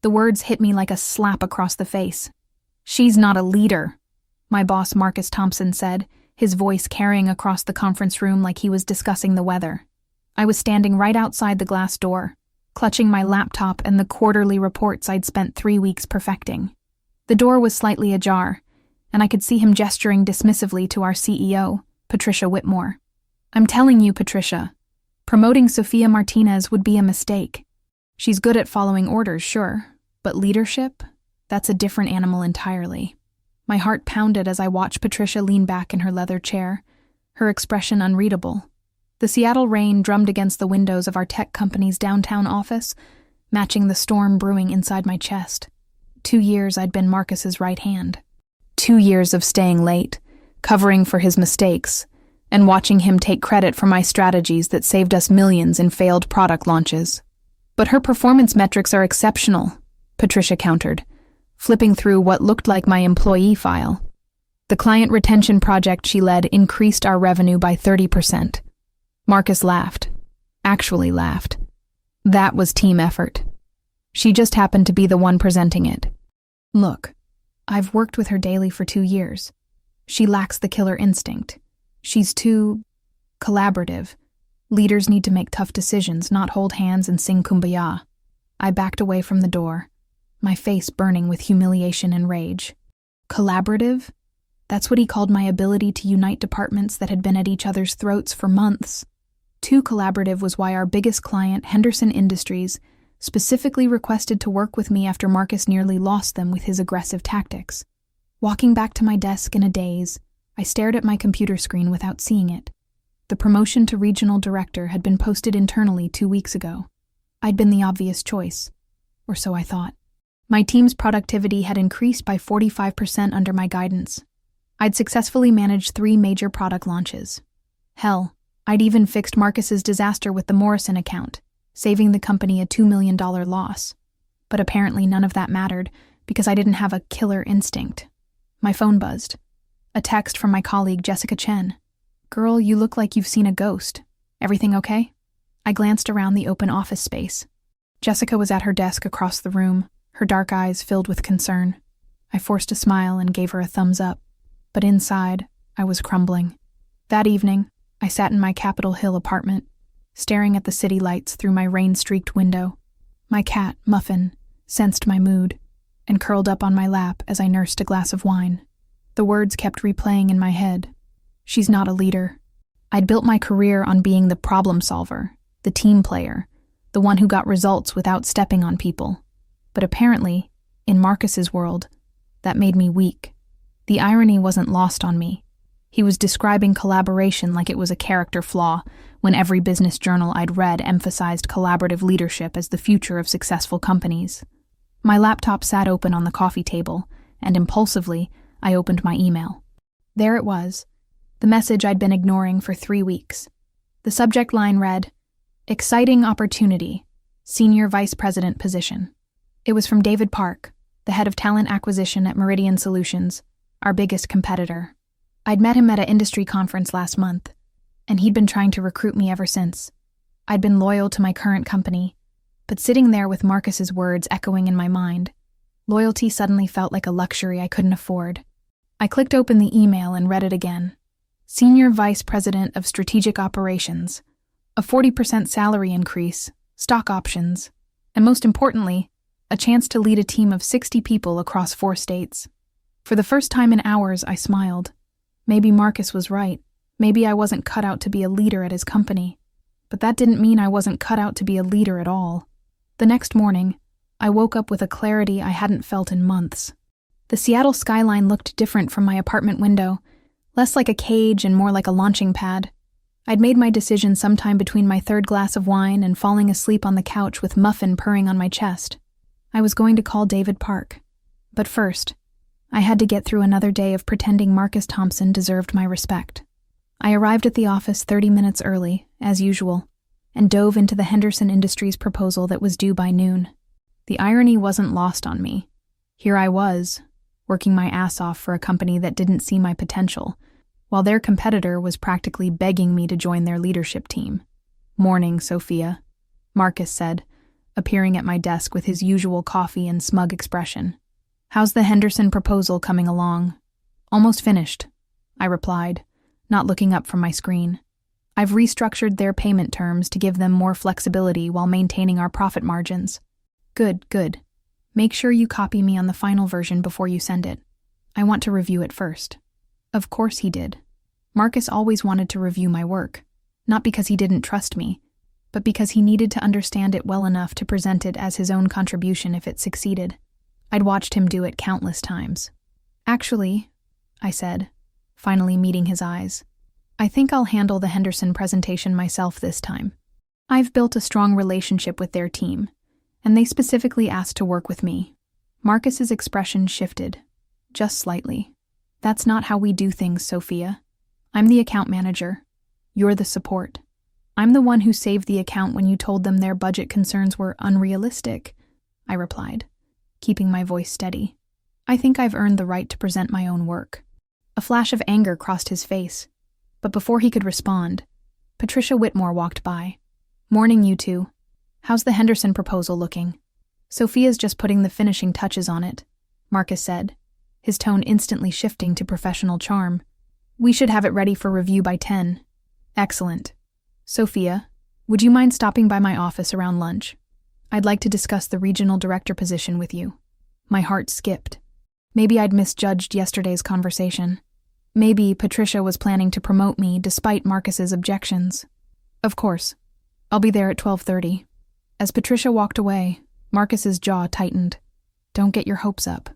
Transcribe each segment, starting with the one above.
The words hit me like a slap across the face. "She's not a leader," my boss Marcus Thompson said, his voice carrying across the conference room like he was discussing the weather. I was standing right outside the glass door, clutching my laptop and the quarterly reports I'd spent 3 weeks perfecting. The door was slightly ajar, and I could see him gesturing dismissively to our CEO, Patricia Whitmore. "I'm telling you, Patricia, promoting Sofia Martinez would be a mistake. She's good at following orders, sure, but leadership? That's a different animal entirely." My heart pounded as I watched Patricia lean back in her leather chair, her expression unreadable. The Seattle rain drummed against the windows of our tech company's downtown office, matching the storm brewing inside my chest. 2 years I'd been Marcus's right hand. 2 years of staying late, covering for his mistakes, and watching him take credit for my strategies that saved us millions in failed product launches. "But her performance metrics are exceptional," Patricia countered, flipping through what looked like my employee file. "The client retention project she led increased our revenue by 30%. Marcus laughed. Actually laughed. That was team effort. She just happened to be the one presenting it. "Look, I've worked with her daily for 2 years. She lacks the killer instinct. She's too collaborative. Leaders need to make tough decisions, not hold hands and sing kumbaya." I backed away from the door, my face burning with humiliation and rage. Collaborative? That's what he called my ability to unite departments that had been at each other's throats for months. Too collaborative was why our biggest client, Henderson Industries, specifically requested to work with me after Marcus nearly lost them with his aggressive tactics. Walking back to my desk in a daze, I stared at my computer screen without seeing it. The promotion to regional director had been posted internally 2 weeks ago. I'd been the obvious choice, or so I thought. My team's productivity had increased by 45% under my guidance. I'd successfully managed 3 major product launches. Hell, I'd even fixed Marcus's disaster with the Morrison account, saving the company a $2 million loss. But apparently none of that mattered because I didn't have a killer instinct. My phone buzzed. A text from my colleague Jessica Chen. "Girl, you look like you've seen a ghost. Everything okay?" I glanced around the open office space. Jessica was at her desk across the room, her dark eyes filled with concern. I forced a smile and gave her a thumbs up, but inside, I was crumbling. That evening, I sat in my Capitol Hill apartment, staring at the city lights through my rain-streaked window. My cat, Muffin, sensed my mood and curled up on my lap as I nursed a glass of wine. The words kept replaying in my head. "She's not a leader." I'd built my career on being the problem solver, the team player, the one who got results without stepping on people. But apparently, in Marcus's world, that made me weak. The irony wasn't lost on me. He was describing collaboration like it was a character flaw, when every business journal I'd read emphasized collaborative leadership as the future of successful companies. My laptop sat open on the coffee table, and impulsively, I opened my email. There it was, the message I'd been ignoring for 3 weeks. The subject line read, "Exciting opportunity, Senior Vice President position." It was from David Park, the head of talent acquisition at Meridian Solutions, our biggest competitor. I'd met him at an industry conference last month, and he'd been trying to recruit me ever since. I'd been loyal to my current company, but sitting there with Marcus's words echoing in my mind, loyalty suddenly felt like a luxury I couldn't afford. I clicked open the email and read it again. Senior Vice President of Strategic Operations, a 40% salary increase, stock options, and most importantly, a chance to lead a team of 60 people across 4 states. For the first time in hours, I smiled. Maybe Marcus was right. Maybe I wasn't cut out to be a leader at his company. But that didn't mean I wasn't cut out to be a leader at all. The next morning, I woke up with a clarity I hadn't felt in months. The Seattle skyline looked different from my apartment window, less like a cage and more like a launching pad. I'd made my decision sometime between my 3rd glass of wine and falling asleep on the couch with Muffin purring on my chest. I was going to call David Park. But first, I had to get through another day of pretending Marcus Thompson deserved my respect. I arrived at the office 30 minutes early, as usual, and dove into the Henderson Industries proposal that was due by noon. The irony wasn't lost on me. Here I was, working my ass off for a company that didn't see my potential, while their competitor was practically begging me to join their leadership team. "Morning, Sophia," Marcus said, appearing at my desk with his usual coffee and smug expression. "How's the Henderson proposal coming along?" "Almost finished," I replied, not looking up from my screen. "I've restructured their payment terms to give them more flexibility while maintaining our profit margins." Good. Make sure you copy me on the final version before you send it. I want to review it first." Of course he did. Marcus always wanted to review my work, not because he didn't trust me, but because he needed to understand it well enough to present it as his own contribution if it succeeded. I'd watched him do it countless times. "Actually," I said, finally meeting his eyes, "I think I'll handle the Henderson presentation myself this time. I've built a strong relationship with their team, and they specifically asked to work with me." Marcus's expression shifted, just slightly. "That's not how we do things, Sophia. I'm the account manager. You're the support. I'm the one who saved the account when you told them their budget concerns were unrealistic," I replied, keeping my voice steady. "I think I've earned the right to present my own work." A flash of anger crossed his face, but before he could respond, Patricia Whitmore walked by. "Morning, you two. How's the Henderson proposal looking?" "Sophia's just putting the finishing touches on it," Marcus said, his tone instantly shifting to professional charm. "We should have it ready for review by 10. "Excellent. Sophia, would you mind stopping by my office around lunch? I'd like to discuss the regional director position with you." My heart skipped. Maybe I'd misjudged yesterday's conversation. Maybe Patricia was planning to promote me despite Marcus's objections. "Of course. I'll be there at 12:30. As Patricia walked away, Marcus's jaw tightened. "Don't get your hopes up,"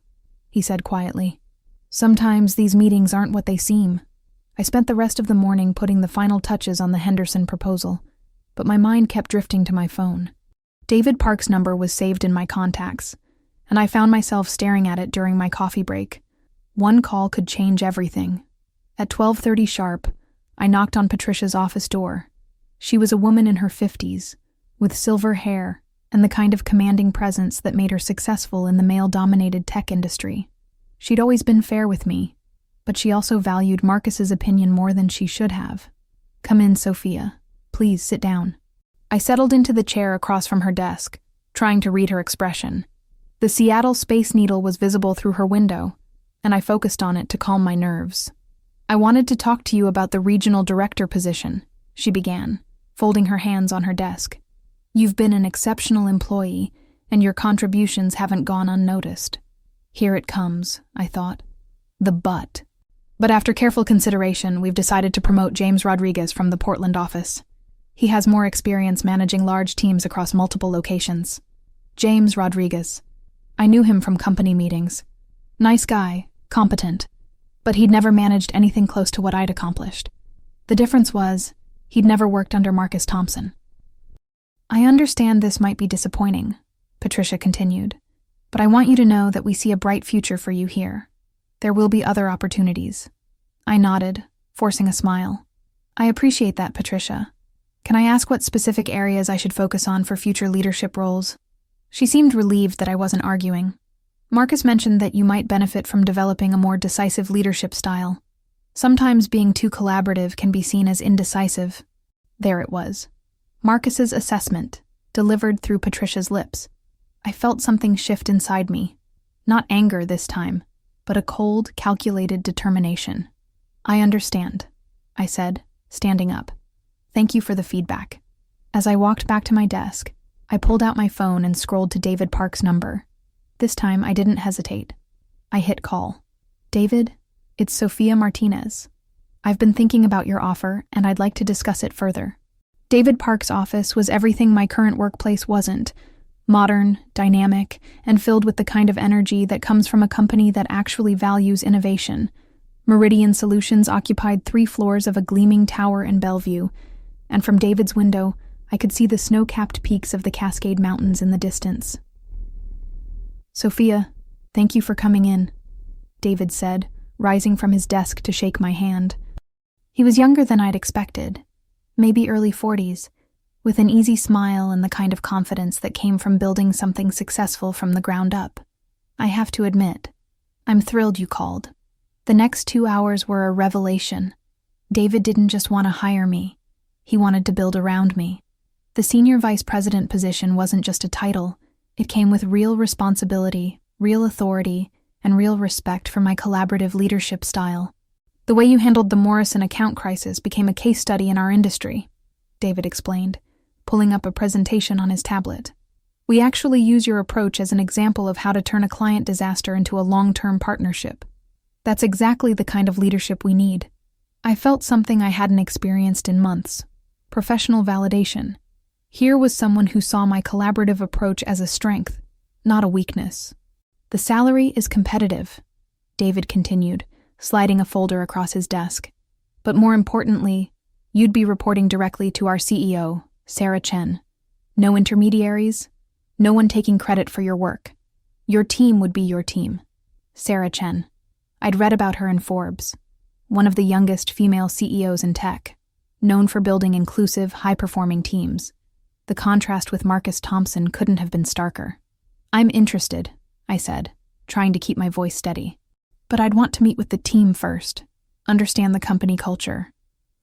he said quietly. "Sometimes these meetings aren't what they seem." I spent the rest of the morning putting the final touches on the Henderson proposal, but my mind kept drifting to my phone. David Park's number was saved in my contacts, and I found myself staring at it during my coffee break. One call could change everything. At 12:30 sharp, I knocked on Patricia's office door. She was a woman in her 50s, with silver hair and the kind of commanding presence that made her successful in the male-dominated tech industry. She'd always been fair with me, but she also valued Marcus's opinion more than she should have. "Come in, Sophia. Please sit down." I settled into the chair across from her desk, trying to read her expression. The Seattle Space Needle was visible through her window, and I focused on it to calm my nerves. "I wanted to talk to you about the regional director position," she began, folding her hands on her desk. "You've been an exceptional employee, and your contributions haven't gone unnoticed." Here it comes, I thought. The but. But after careful consideration, we've decided to promote James Rodriguez from the Portland office. He has more experience managing large teams across multiple locations. James Rodriguez. I knew him from company meetings. Nice guy, competent, but he'd never managed anything close to what I'd accomplished. The difference was, he'd never worked under Marcus Thompson. "I understand this might be disappointing," Patricia continued, "but I want you to know that we see a bright future for you here. There will be other opportunities." I nodded, forcing a smile. "I appreciate that, Patricia. Can I ask what specific areas I should focus on for future leadership roles?" She seemed relieved that I wasn't arguing. "Marcus mentioned that you might benefit from developing a more decisive leadership style. Sometimes being too collaborative can be seen as indecisive." There it was. Marcus's assessment, delivered through Patricia's lips. I felt something shift inside me. Not anger this time, but a cold, calculated determination. "I understand," I said, standing up. "Thank you for the feedback." As I walked back to my desk, I pulled out my phone and scrolled to David Park's number. This time I didn't hesitate. I hit call. "David, it's Sophia Martinez. I've been thinking about your offer, and I'd like to discuss it further." David Park's office was everything my current workplace wasn't. Modern, dynamic, and filled with the kind of energy that comes from a company that actually values innovation. Meridian Solutions occupied 3 floors of a gleaming tower in Bellevue, and from David's window, I could see the snow-capped peaks of the Cascade Mountains in the distance. "Sophia, thank you for coming in," David said, rising from his desk to shake my hand. He was younger than I'd expected, maybe early 40s, with an easy smile and the kind of confidence that came from building something successful from the ground up. "I have to admit, I'm thrilled you called. The next 2 hours were a revelation. David didn't just want to hire me. He wanted to build around me. The senior vice president position wasn't just a title, it came with real responsibility, real authority, and real respect for my collaborative leadership style. The way you handled the Morrison account crisis became a case study in our industry, David explained, pulling up a presentation on his tablet. We actually use your approach as an example of how to turn a client disaster into a long-term partnership. That's exactly the kind of leadership we need. I felt something I hadn't experienced in months: professional validation. Here was someone who saw my collaborative approach as a strength, not a weakness. The salary is competitive, David continued, sliding a folder across his desk. But more importantly, you'd be reporting directly to our CEO, Sarah Chen. No intermediaries, no one taking credit for your work. Your team would be your team. Sarah Chen. I'd read about her in Forbes, one of the youngest female CEOs in tech, known for building inclusive, high-performing teams. The contrast with Marcus Thompson couldn't have been starker. I'm interested, I said, trying to keep my voice steady. But I'd want to meet with the team first, understand the company culture.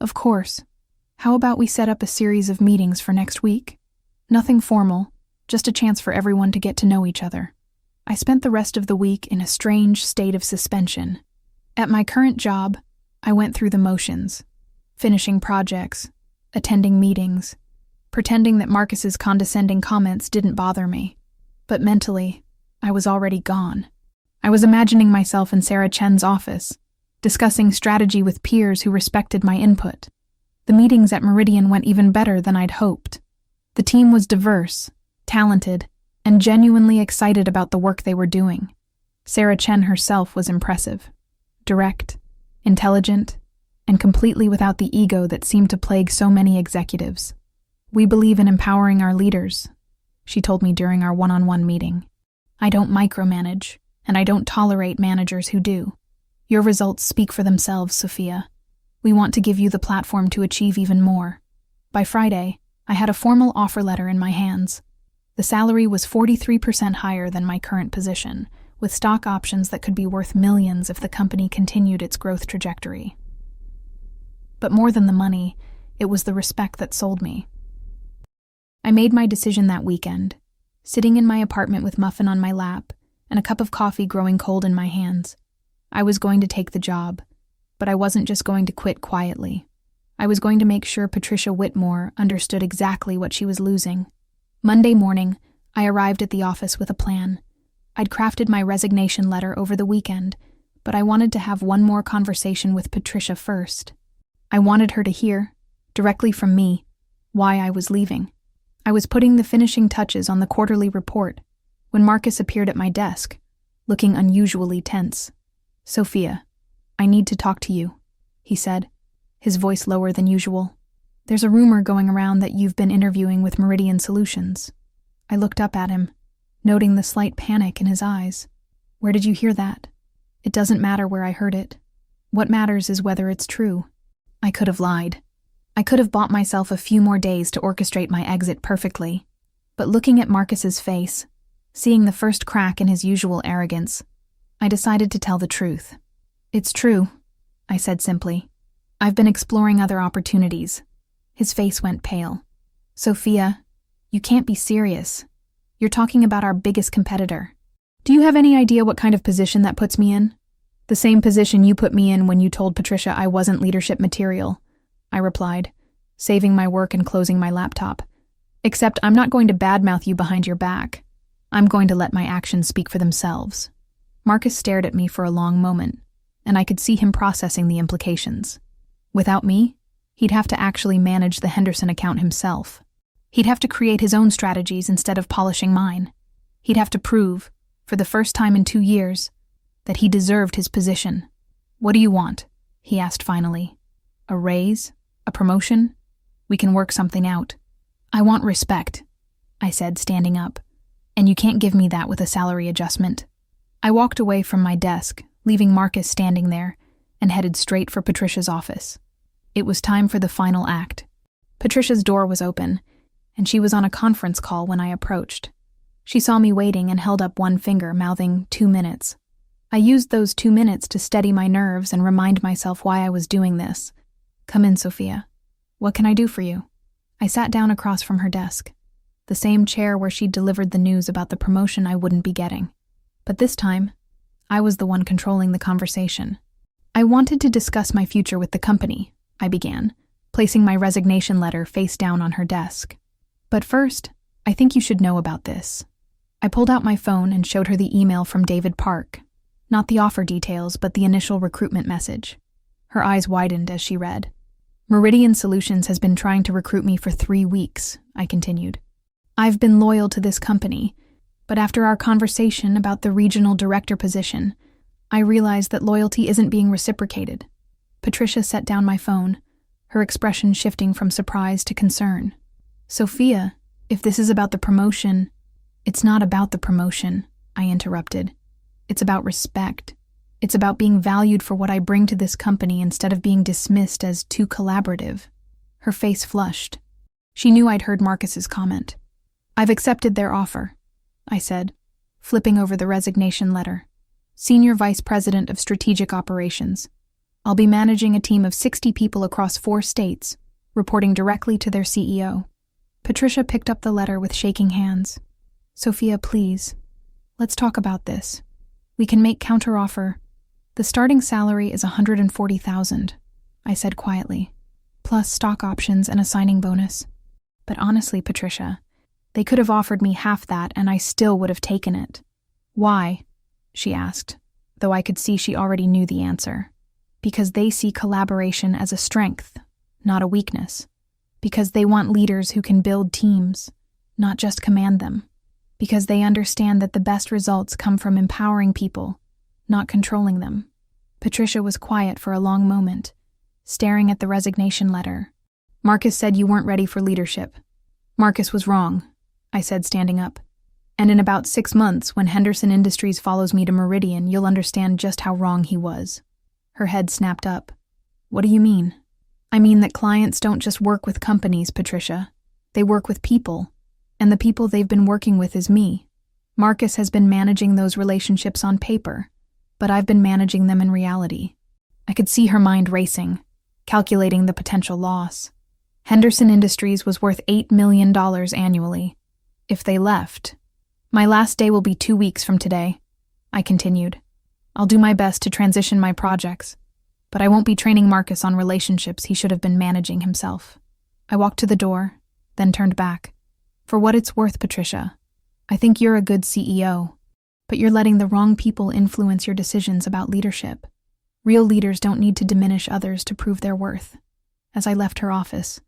Of course. How about we set up a series of meetings for next week? Nothing formal, just a chance for everyone to get to know each other. I spent the rest of the week in a strange state of suspension. At my current job, I went through the motions, finishing projects, attending meetings, pretending that Marcus's condescending comments didn't bother me. But mentally, I was already gone. I was imagining myself in Sarah Chen's office, discussing strategy with peers who respected my input. The meetings at Meridian went even better than I'd hoped. The team was diverse, talented, and genuinely excited about the work they were doing. Sarah Chen herself was impressive, direct, intelligent, and completely without the ego that seemed to plague so many executives. We believe in empowering our leaders, she told me during our one-on-one meeting. I don't micromanage, and I don't tolerate managers who do. Your results speak for themselves, Sophia. We want to give you the platform to achieve even more. By Friday, I had a formal offer letter in my hands. The salary was 43% higher than my current position, with stock options that could be worth millions if the company continued its growth trajectory. But more than the money, it was the respect that sold me. I made my decision that weekend, sitting in my apartment with muffin on my lap and a cup of coffee growing cold in my hands. I was going to take the job, but I wasn't just going to quit quietly. I was going to make sure Patricia Whitmore understood exactly what she was losing. Monday morning, I arrived at the office with a plan. I'd crafted my resignation letter over the weekend, but I wanted to have one more conversation with Patricia first. I wanted her to hear, directly from me, why I was leaving. I was putting the finishing touches on the quarterly report when Marcus appeared at my desk, looking unusually tense. Sophia, I need to talk to you, he said, his voice lower than usual. There's a rumor going around that you've been interviewing with Meridian Solutions. I looked up at him, noting the slight panic in his eyes. Where did you hear that? It doesn't matter where I heard it. What matters is whether it's true. I could have lied. I could have bought myself a few more days to orchestrate my exit perfectly. But looking at Marcus's face, seeing the first crack in his usual arrogance, I decided to tell the truth. It's true, I said simply. I've been exploring other opportunities. His face went pale. Sophia, you can't be serious. You're talking about our biggest competitor. Do you have any idea what kind of position that puts me in? The same position you put me in when you told Patricia I wasn't leadership material, I replied, saving my work and closing my laptop. Except I'm not going to badmouth you behind your back. I'm going to let my actions speak for themselves. Marcus stared at me for a long moment, and I could see him processing the implications. Without me, he'd have to actually manage the Henderson account himself. He'd have to create his own strategies instead of polishing mine. He'd have to prove, for the first time in 2 years, that he deserved his position. What do you want? He asked finally. A raise? A promotion? We can work something out. I want respect, I said, standing up. And you can't give me that with a salary adjustment. I walked away from my desk, leaving Marcus standing there, and headed straight for Patricia's office. It was time for the final act. Patricia's door was open, and she was on a conference call when I approached. She saw me waiting and held up one finger, mouthing 2 minutes. I used those 2 minutes to steady my nerves and remind myself why I was doing this. Come in, Sophia. What can I do for you? I sat down across from her desk, the same chair where she'd delivered the news about the promotion I wouldn't be getting. But this time, I was the one controlling the conversation. I wanted to discuss my future with the company, I began, placing my resignation letter face down on her desk. But first, I think you should know about this. I pulled out my phone and showed her the email from David Park. Not the offer details, but the initial recruitment message. Her eyes widened as she read. Meridian Solutions has been trying to recruit me for 3 weeks, I continued. I've been loyal to this company, but after our conversation about the regional director position, I realized that loyalty isn't being reciprocated. Patricia set down my phone, her expression shifting from surprise to concern. Sophia, if this is about the promotion, it's not about the promotion, I interrupted. It's about respect. It's about being valued for what I bring to this company instead of being dismissed as too collaborative. Her face flushed. She knew I'd heard Marcus's comment. I've accepted their offer, I said, flipping over the resignation letter. Senior Vice President of Strategic Operations. I'll be managing a team of 60 people across 4 states, reporting directly to their CEO. Patricia picked up the letter with shaking hands. Sophia, please, let's talk about this. We can make counteroffer. The starting salary is $140,000, I said quietly, plus stock options and a signing bonus. But honestly, Patricia, they could have offered me half that and I still would have taken it. Why? She asked, though I could see she already knew the answer. Because they see collaboration as a strength, not a weakness. Because they want leaders who can build teams, not just command them. Because they understand that the best results come from empowering people, not controlling them. Patricia was quiet for a long moment, staring at the resignation letter. Marcus said you weren't ready for leadership. Marcus was wrong, I said, standing up. And in about 6 months, when Henderson Industries follows me to Meridian, you'll understand just how wrong he was. Her head snapped up. What do you mean? I mean that clients don't just work with companies, Patricia. They work with people. And the people they've been working with is me. Marcus has been managing those relationships on paper, but I've been managing them in reality. I could see her mind racing, calculating the potential loss. Henderson Industries was worth $8 million annually. If they left. My last day will be 2 weeks from today, I continued. I'll do my best to transition my projects, but I won't be training Marcus on relationships he should have been managing himself. I walked to the door, then turned back. For what it's worth, Patricia, I think you're a good CEO, but you're letting the wrong people influence your decisions about leadership. Real leaders don't need to diminish others to prove their worth. As I left her office,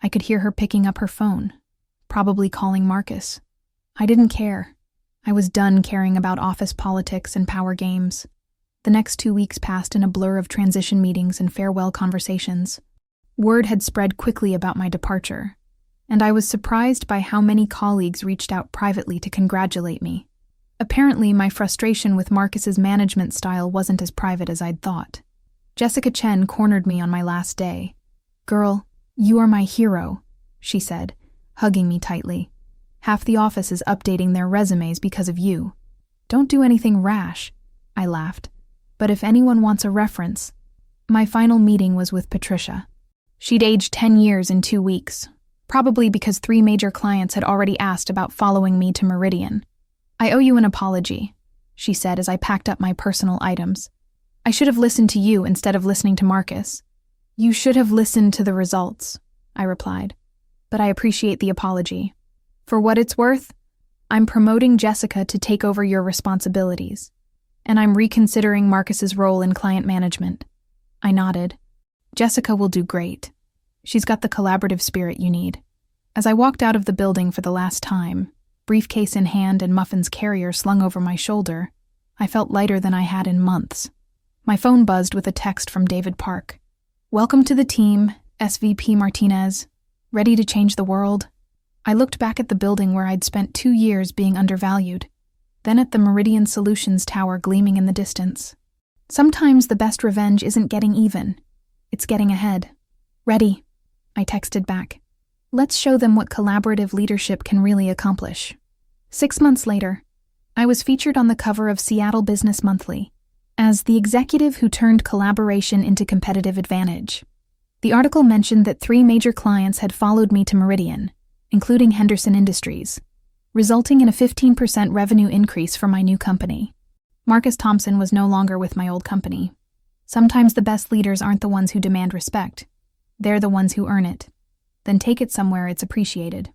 I could hear her picking up her phone, probably calling Marcus. I didn't care. I was done caring about office politics and power games. The next 2 weeks passed in a blur of transition meetings and farewell conversations. Word had spread quickly about my departure, and I was surprised by how many colleagues reached out privately to congratulate me. Apparently, my frustration with Marcus's management style wasn't as private as I'd thought. Jessica Chen cornered me on my last day. Girl, you are my hero, she said, hugging me tightly. Half the office is updating their resumes because of you. Don't do anything rash, I laughed. But if anyone wants a reference, my final meeting was with Patricia. She'd aged 10 years in 2 weeks, probably because 3 major clients had already asked about following me to Meridian. I owe you an apology, she said as I packed up my personal items. I should have listened to you instead of listening to Marcus. You should have listened to the results, I replied. But I appreciate the apology. For what it's worth, I'm promoting Jessica to take over your responsibilities, and I'm reconsidering Marcus's role in client management. I nodded. Jessica will do great. She's got the collaborative spirit you need. As I walked out of the building for the last time, briefcase in hand and muffins carrier slung over my shoulder, I felt lighter than I had in months. My phone buzzed with a text from David Park. Welcome to the team, SVP Martinez. Ready to change the world? I looked back at the building where I'd spent 2 years being undervalued, then at the Meridian Solutions tower gleaming in the distance. Sometimes the best revenge isn't getting even. It's getting ahead. Ready, I texted back. Let's show them what collaborative leadership can really accomplish. 6 months later, I was featured on the cover of Seattle Business Monthly as the executive who turned collaboration into competitive advantage. The article mentioned that 3 major clients had followed me to Meridian, including Henderson Industries, resulting in a 15% revenue increase for my new company. Marcus Thompson was no longer with my old company. Sometimes the best leaders aren't the ones who demand respect. They're the ones who earn it. Then take it somewhere it's appreciated.